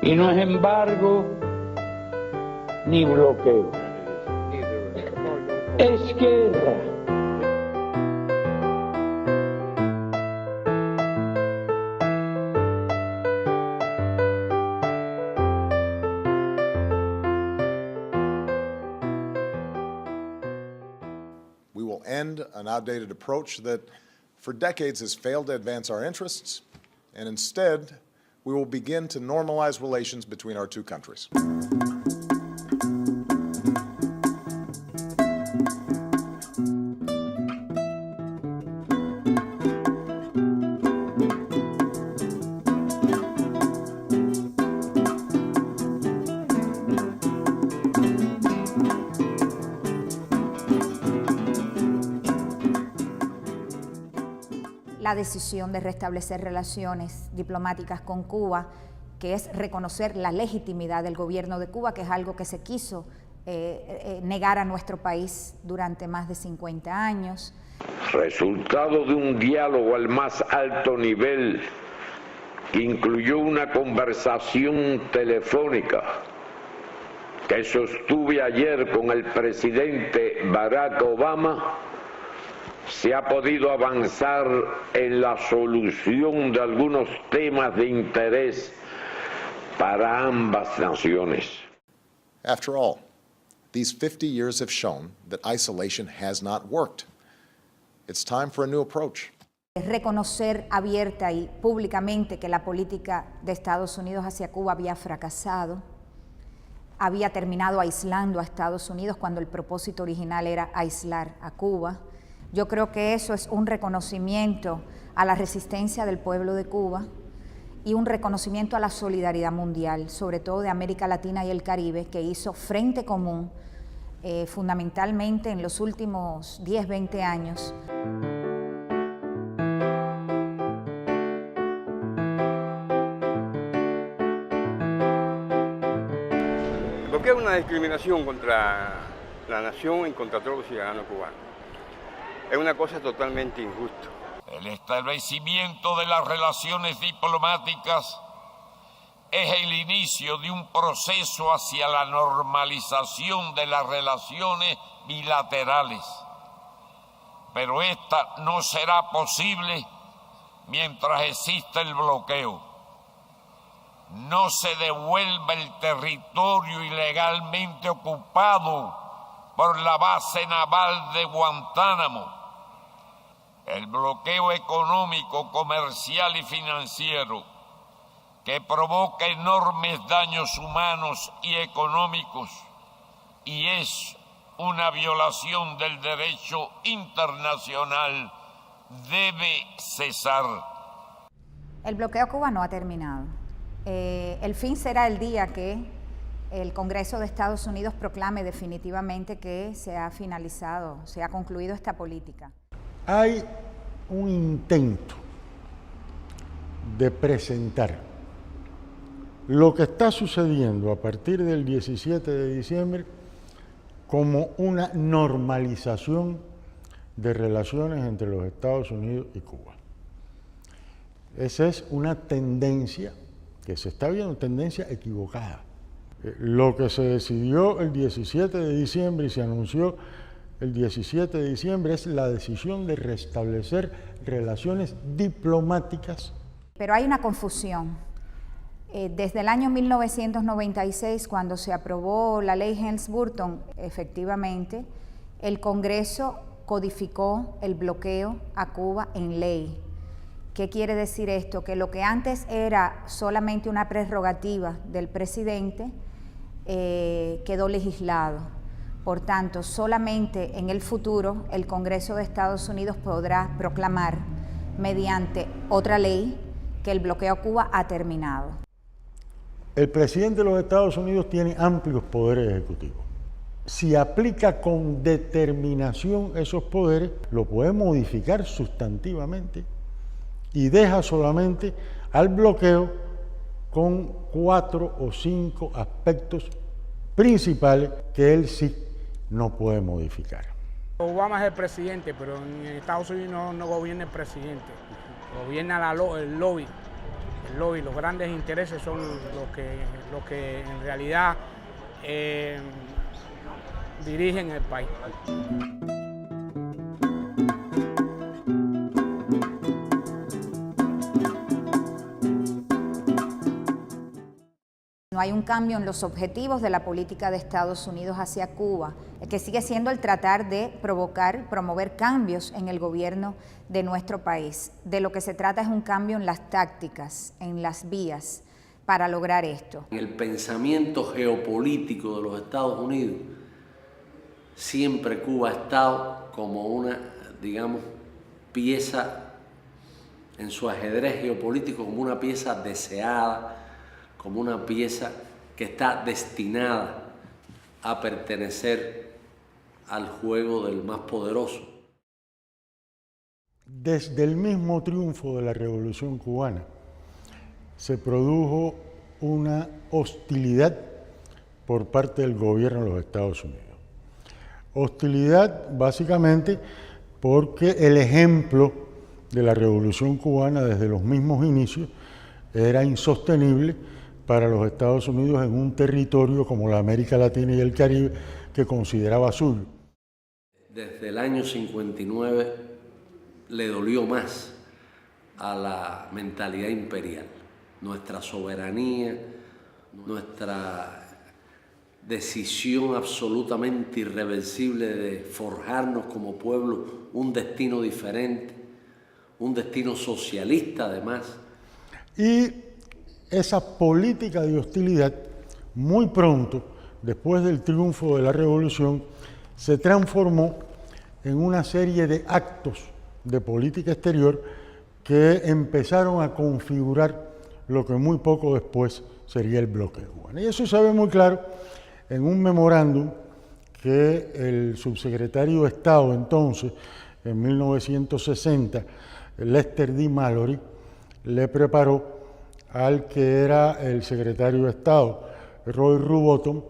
Y no es embargo ni bloqueo. Es guerra. We will end an outdated approach that for decades has failed to advance our interests, and instead, we will begin to normalize relations between our two countries. La decisión de restablecer relaciones diplomáticas con Cuba, que es reconocer la legitimidad del gobierno de Cuba, que es algo que se quiso negar a nuestro país durante más de 50 años. Resultado de un diálogo al más alto nivel que incluyó una conversación telefónica que sostuve ayer con el presidente Barack Obama, se ha podido avanzar en la solución de algunos temas de interés para ambas naciones. After all, these 50 years have shown that isolation has not worked. It's time for a new approach. Reconocer abierta y públicamente que la política de Estados Unidos hacia Cuba había fracasado, había terminado aislando a Estados Unidos cuando el propósito original era aislar a Cuba. Yo creo que eso es un reconocimiento a la resistencia del pueblo de Cuba y un reconocimiento a la solidaridad mundial, sobre todo de América Latina y el Caribe, que hizo frente común fundamentalmente en los últimos 10, 20 años. Porque es una discriminación contra la nación y contra todos los ciudadanos cubanos. Es una cosa totalmente injusta. El establecimiento de las relaciones diplomáticas es el inicio de un proceso hacia la normalización de las relaciones bilaterales. Pero esta no será posible mientras exista el bloqueo. No se devuelva el territorio ilegalmente ocupado por la base naval de Guantánamo. El bloqueo económico, comercial y financiero que provoca enormes daños humanos y económicos y es una violación del derecho internacional debe cesar. El bloqueo a Cuba no ha terminado. El fin será el día que el Congreso de Estados Unidos proclame definitivamente que se ha finalizado, se ha concluido esta política. Hay un intento de presentar lo que está sucediendo a partir del 17 de diciembre como una normalización de relaciones entre los Estados Unidos y Cuba. Esa es una tendencia que se está viendo, tendencia equivocada. Lo que se decidió el 17 de diciembre y se anunció el 17 de diciembre es la decisión de restablecer relaciones diplomáticas. Pero hay una confusión. Desde el año 1996, cuando se aprobó la ley Helms-Burton, efectivamente, el Congreso codificó el bloqueo a Cuba en ley. ¿Qué quiere decir esto? Que lo que antes era solamente una prerrogativa del presidente quedó legislado. Por tanto, solamente en el futuro el Congreso de Estados Unidos podrá proclamar mediante otra ley que el bloqueo a Cuba ha terminado. El presidente de los Estados Unidos tiene amplios poderes ejecutivos. Si aplica con determinación esos poderes, lo puede modificar sustantivamente y deja solamente al bloqueo con 4 o 5 aspectos principales que él sí no puede modificar. Obama es el presidente, pero en Estados Unidos no gobierna el presidente, gobierna el lobby. El lobby, los grandes intereses son los que en realidad dirigen el país. No hay un cambio en los objetivos de la política de Estados Unidos hacia Cuba, que sigue siendo el tratar de promover cambios en el gobierno de nuestro país. De lo que se trata es un cambio en las tácticas, en las vías para lograr esto. En el pensamiento geopolítico de los Estados Unidos, siempre Cuba ha estado como una, digamos, pieza en su ajedrez geopolítico, como una pieza deseada, como una pieza que está destinada a pertenecer al juego del más poderoso. Desde el mismo triunfo de la Revolución Cubana se produjo una hostilidad por parte del gobierno de los Estados Unidos. Hostilidad básicamente porque el ejemplo de la Revolución Cubana desde los mismos inicios era insostenible para los Estados Unidos en un territorio como la América Latina y el Caribe que consideraba suyo. Desde el año 59 le dolió más a la mentalidad imperial, nuestra soberanía, nuestra decisión absolutamente irreversible de forjarnos como pueblo un destino diferente, un destino socialista además. Y esa política de hostilidad, muy pronto, después del triunfo de la Revolución, se transformó en una serie de actos de política exterior que empezaron a configurar lo que muy poco después sería el bloqueo cubano. Y eso se ve muy claro en un memorándum que el subsecretario de Estado entonces, en 1960, Lester D. Mallory, le preparó al que era el secretario de Estado, Roy Rubottom,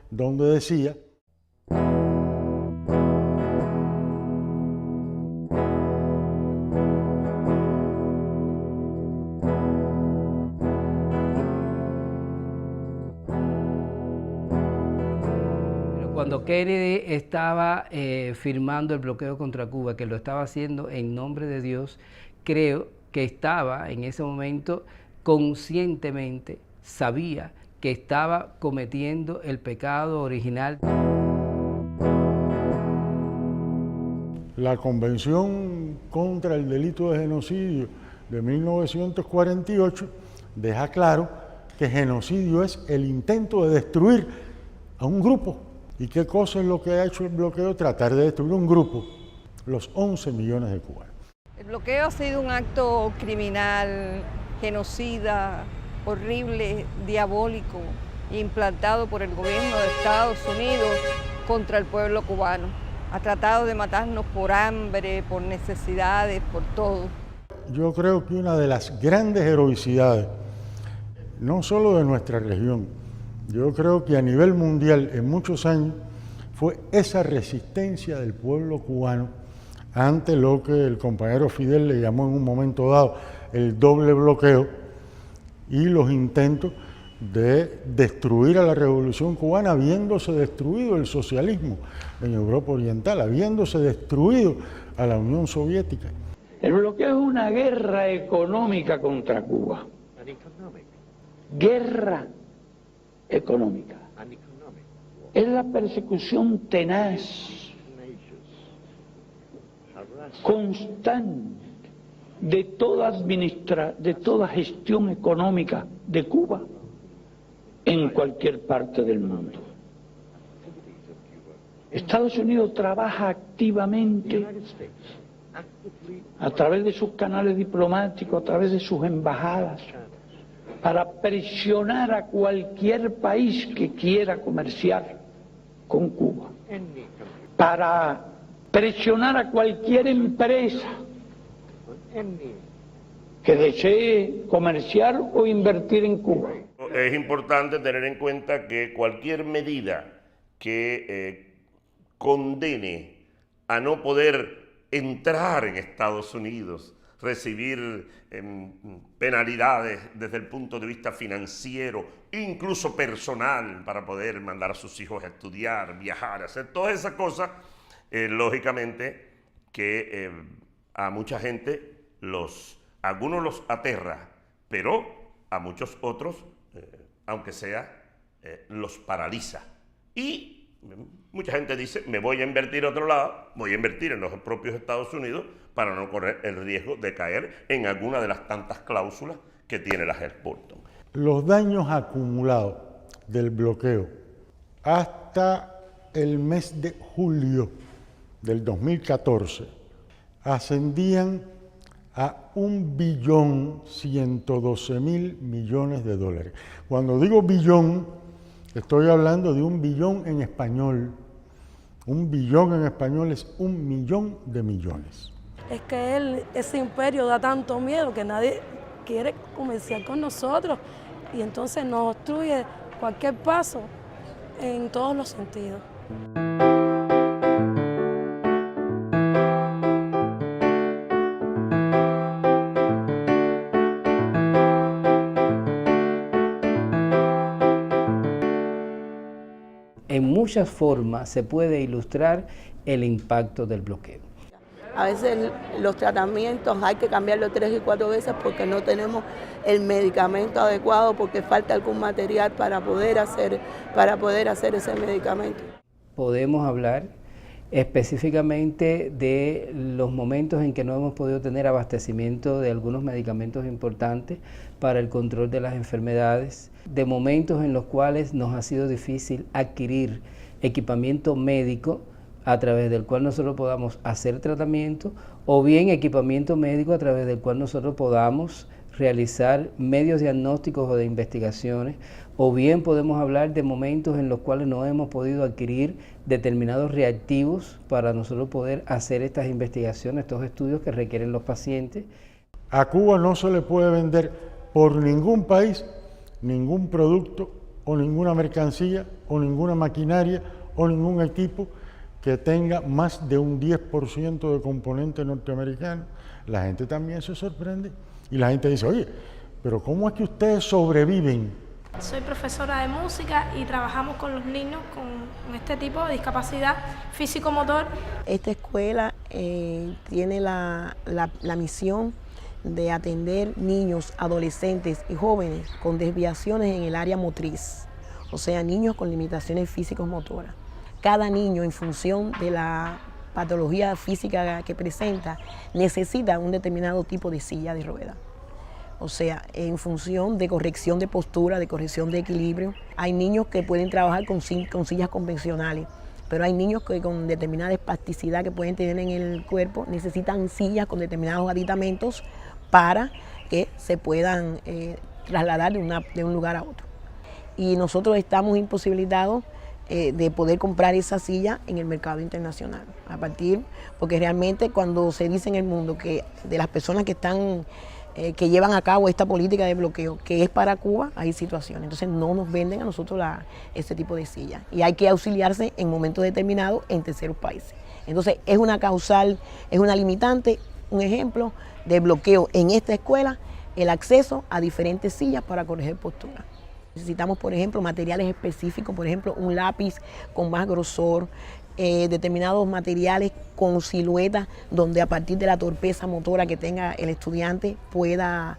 donde decía: Cuando Kennedy estaba firmando el bloqueo contra Cuba, que lo estaba haciendo en nombre de Dios, creo que estaba en ese momento conscientemente, sabía que estaba cometiendo el pecado original. La Convención contra el Delito de Genocidio de 1948 deja claro que genocidio es el intento de destruir a un grupo. ¿Y qué cosa es lo que ha hecho el bloqueo? Tratar de destruir un grupo, los 11 millones de cubanos. El bloqueo ha sido un acto criminal, genocida, horrible, diabólico, implantado por el gobierno de Estados Unidos contra el pueblo cubano. Ha tratado de matarnos por hambre, por necesidades, por todo. Yo creo que una de las grandes heroicidades, no solo de nuestra región, yo creo que a nivel mundial en muchos años, fue esa resistencia del pueblo cubano ante lo que el compañero Fidel le llamó en un momento dado el doble bloqueo y los intentos de destruir a la Revolución Cubana, habiéndose destruido el socialismo en Europa Oriental, habiéndose destruido a la Unión Soviética. El bloqueo es una guerra económica contra Cuba. Guerra económica. Es la persecución tenaz, constante de toda gestión económica de Cuba en cualquier parte del mundo. Estados Unidos trabaja activamente a través de sus canales diplomáticos, a través de sus embajadas, para presionar a cualquier país que quiera comerciar con Cuba, para presionar a cualquier empresa que desee comerciar o invertir en Cuba. Es importante tener en cuenta que cualquier medida que condene a no poder entrar en Estados Unidos recibir penalidades desde el punto de vista financiero, incluso personal, para poder mandar a sus hijos a estudiar, viajar, hacer todas esas cosas, lógicamente que a mucha gente algunos los aterra, pero a muchos otros, aunque sea, los paraliza. Y mucha gente dice, me voy a invertir a otro lado, voy a invertir en los propios Estados Unidos para no correr el riesgo de caer en alguna de las tantas cláusulas que tiene la Helms-Burton. Los daños acumulados del bloqueo hasta el mes de julio del 2014 ascendían a $1.112.000.000.000. Cuando digo billón, estoy hablando de 1 billón en español. 1 billón en español es 1 millón de millones. Es que ese imperio da tanto miedo que nadie quiere comerciar con nosotros y entonces nos obstruye cualquier paso en todos los sentidos. En muchas formas se puede ilustrar el impacto del bloqueo. A veces los tratamientos hay que cambiarlos 3 y 4 veces porque no tenemos el medicamento adecuado, porque falta algún material para poder hacer ese medicamento. Podemos hablar específicamente de los momentos en que no hemos podido tener abastecimiento de algunos medicamentos importantes para el control de las enfermedades, de momentos en los cuales nos ha sido difícil adquirir equipamiento médico a través del cual nosotros podamos hacer tratamiento, o bien equipamiento médico a través del cual nosotros podamos realizar medios diagnósticos o de investigaciones, o bien podemos hablar de momentos en los cuales no hemos podido adquirir determinados reactivos para nosotros poder hacer estas investigaciones, estos estudios que requieren los pacientes. A Cuba no se le puede vender por ningún país ningún producto o ninguna mercancía o ninguna maquinaria o ningún equipo que tenga más de un 10% de componente norteamericano. La gente también se sorprende y la gente dice, oye, pero ¿cómo es que ustedes sobreviven? Soy profesora de música y trabajamos con los niños con este tipo de discapacidad físico-motor. Esta escuela tiene la misión de atender niños, adolescentes y jóvenes con desviaciones en el área motriz, o sea, niños con limitaciones físico-motoras. Cada niño, en función de la patología física que presenta, necesita un determinado tipo de silla de ruedas. O sea, en función de corrección de postura, de corrección de equilibrio. Hay niños que pueden trabajar con sillas convencionales, pero hay niños que con determinada espasticidad que pueden tener en el cuerpo necesitan sillas con determinados aditamentos para que se puedan trasladar de un lugar a otro. Y nosotros estamos imposibilitados de poder comprar esa silla en el mercado internacional, porque realmente cuando se dice en el mundo que de las personas que llevan a cabo esta política de bloqueo, que es para Cuba, hay situaciones, entonces no nos venden a nosotros este tipo de silla y hay que auxiliarse en momentos determinados en terceros países. Entonces es una causal, es una limitante, un ejemplo de bloqueo en esta escuela, el acceso a diferentes sillas para corregir postura. Necesitamos, por ejemplo, materiales específicos, por ejemplo, un lápiz con más grosor, determinados materiales con silueta donde a partir de la torpeza motora que tenga el estudiante pueda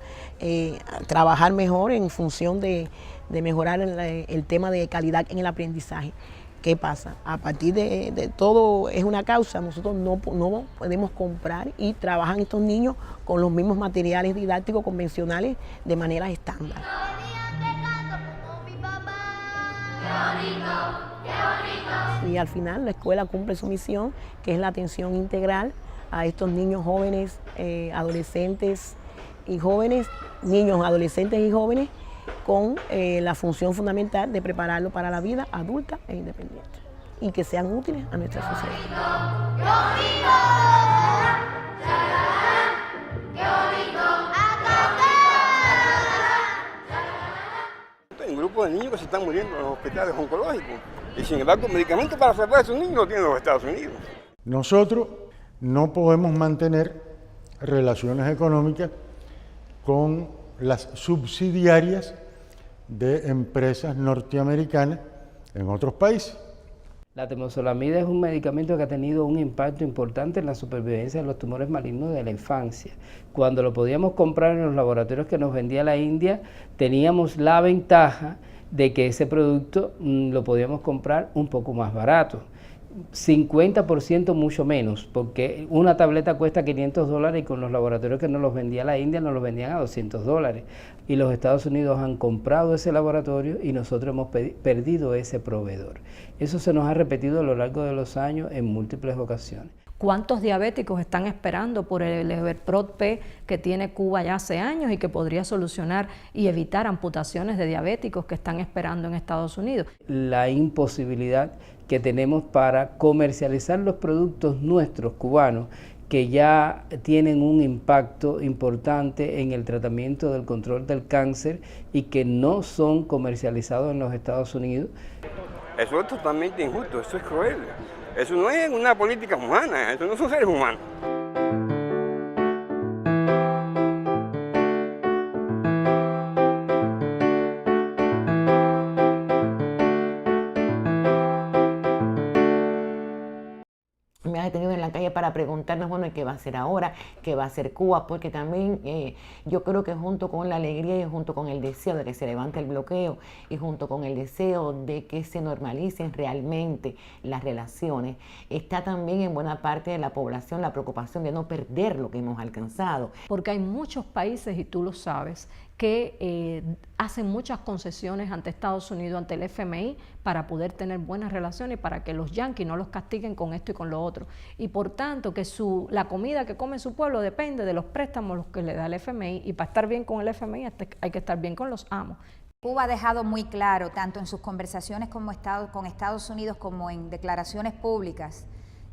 trabajar mejor en función de mejorar el tema de calidad en el aprendizaje. ¿Qué pasa? A partir de todo es una causa, nosotros no podemos comprar y trabajan estos niños con los mismos materiales didácticos convencionales de manera estándar. Y al final la escuela cumple su misión, que es la atención integral a estos niños jóvenes, adolescentes y jóvenes, niños, adolescentes y jóvenes, con la función fundamental de prepararlos para la vida adulta e independiente y que sean útiles a nuestra sociedad. Hay un grupo de niños que se están muriendo en los hospitales oncológicos y sin embargo medicamentos para salvar a esos niños no tienen los Estados Unidos. Nosotros no podemos mantener relaciones económicas con las subsidiarias de empresas norteamericanas en otros países. La temozolomida es un medicamento que ha tenido un impacto importante en la supervivencia de los tumores malignos de la infancia. Cuando lo podíamos comprar en los laboratorios que nos vendía la India, teníamos la ventaja de que ese producto lo podíamos comprar un poco más barato. 50% mucho menos, porque una tableta cuesta $500 y con los laboratorios que nos los vendía la India nos los vendían a $200. Y los Estados Unidos han comprado ese laboratorio y nosotros hemos perdido ese proveedor. Eso se nos ha repetido a lo largo de los años en múltiples ocasiones. ¿Cuántos diabéticos están esperando por el Everprot P que tiene Cuba ya hace años y que podría solucionar y evitar amputaciones de diabéticos que están esperando en Estados Unidos? La imposibilidad que tenemos para comercializar los productos nuestros cubanos que ya tienen un impacto importante en el tratamiento del control del cáncer y que no son comercializados en los Estados Unidos. Eso es totalmente injusto, eso es cruel. Eso no es una política humana, eso no son seres humanos. Me ha detenido en la calle para preguntarnos, bueno, ¿qué va a hacer ahora? ¿Qué va a hacer Cuba? Porque también yo creo que junto con la alegría y junto con el deseo de que se levante el bloqueo y junto con el deseo de que se normalicen realmente las relaciones, está también en buena parte de la población la preocupación de no perder lo que hemos alcanzado. Porque hay muchos países, y tú lo sabes, que hacen muchas concesiones ante Estados Unidos, ante el FMI, para poder tener buenas relaciones y para que los yanquis no los castiguen con esto y con lo otro. Y por tanto, que la comida que come su pueblo depende de los préstamos que le da el FMI, y para estar bien con el FMI hay que estar bien con los amos. Cuba ha dejado muy claro, tanto en sus conversaciones con Estados Unidos como en declaraciones públicas,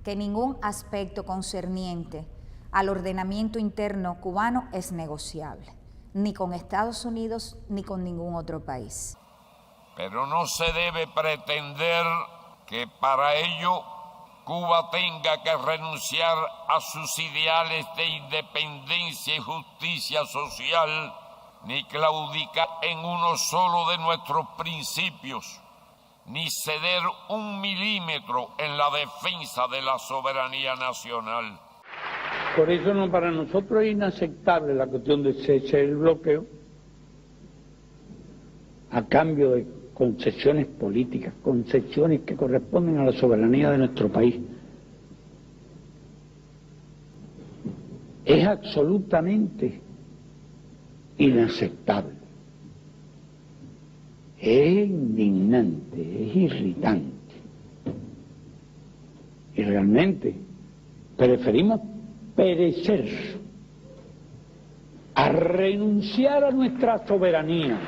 que ningún aspecto concerniente al ordenamiento interno cubano es negociable, ni con Estados Unidos ni con ningún otro país. Pero no se debe pretender que para ello Cuba tenga que renunciar a sus ideales de independencia y justicia social, ni claudicar en uno solo de nuestros principios, ni ceder 1 milímetro en la defensa de la soberanía nacional. Por eso para nosotros es inaceptable la cuestión de cese del bloqueo a cambio de concesiones políticas, concesiones que corresponden a la soberanía de nuestro país. Es absolutamente inaceptable. Es indignante, es irritante. Y realmente preferimos perecer a renunciar a nuestra soberanía.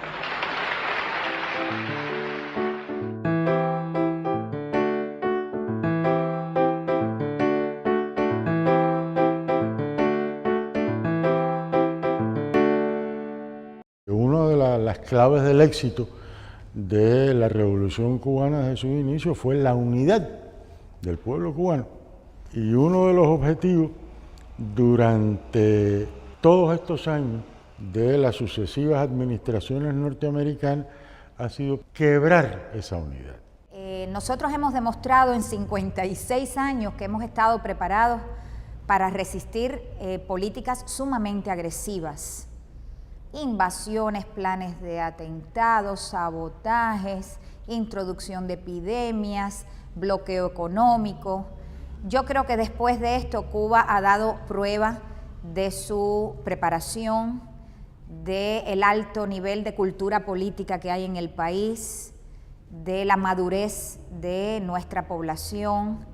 Una de las claves del éxito de la Revolución Cubana desde su inicio fue la unidad del pueblo cubano. Y uno de los objetivos durante todos estos años de las sucesivas administraciones norteamericanas ha sido quebrar esa unidad. Nosotros hemos demostrado en 56 años que hemos estado preparados para resistir políticas sumamente agresivas. Invasiones, planes de atentados, sabotajes, introducción de epidemias, bloqueo económico. Yo creo que después de esto Cuba ha dado prueba de su preparación, del alto nivel de cultura política que hay en el país, de la madurez de nuestra población,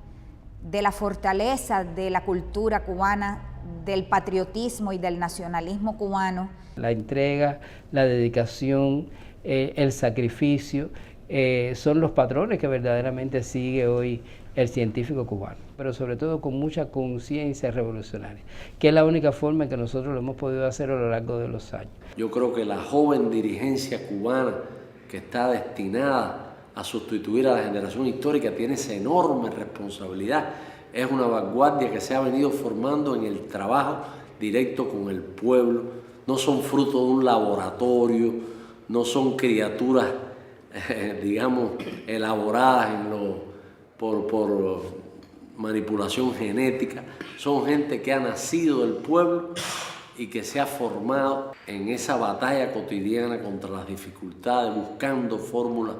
de la fortaleza de la cultura cubana, del patriotismo y del nacionalismo cubano. La entrega, la dedicación, el sacrificio, son los patrones que verdaderamente sigue hoy el científico cubano, pero sobre todo con mucha conciencia revolucionaria, que es la única forma en que nosotros lo hemos podido hacer a lo largo de los años. Yo creo que la joven dirigencia cubana que está destinada a sustituir a la generación histórica tiene esa enorme responsabilidad. Es una vanguardia que se ha venido formando en el trabajo directo con el pueblo, no son fruto de un laboratorio, no son criaturas, digamos, elaboradas por manipulación genética, son gente que ha nacido del pueblo y que se ha formado en esa batalla cotidiana contra las dificultades, buscando fórmulas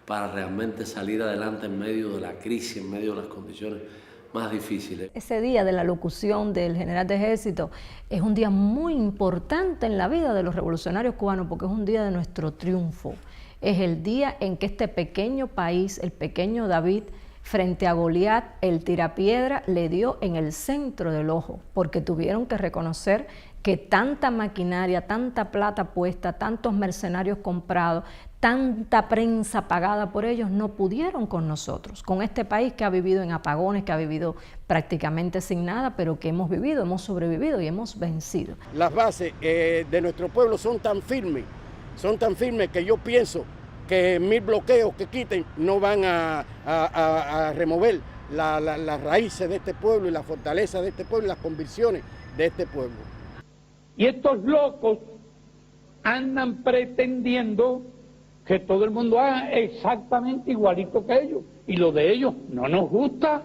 para realmente salir adelante en medio de la crisis, en medio de las condiciones más difíciles. Ese día de la locución del general de ejército es un día muy importante en la vida de los revolucionarios cubanos porque es un día de nuestro triunfo. Es el día en que este pequeño país, el pequeño David, frente a Goliat, el tirapiedra le dio en el centro del ojo, porque tuvieron que reconocer que tanta maquinaria, tanta plata puesta, tantos mercenarios comprados, tanta prensa pagada por ellos no pudieron con nosotros, con este país que ha vivido en apagones, que ha vivido prácticamente sin nada, pero que hemos vivido, hemos sobrevivido y hemos vencido. Las bases de nuestro pueblo son tan firmes que yo pienso que 1000 bloqueos que quiten no van a remover las raíces de este pueblo y la fortaleza de este pueblo y las convicciones de este pueblo. Y estos locos andan pretendiendo que todo el mundo haga exactamente igualito que ellos. Y lo de ellos no nos gusta.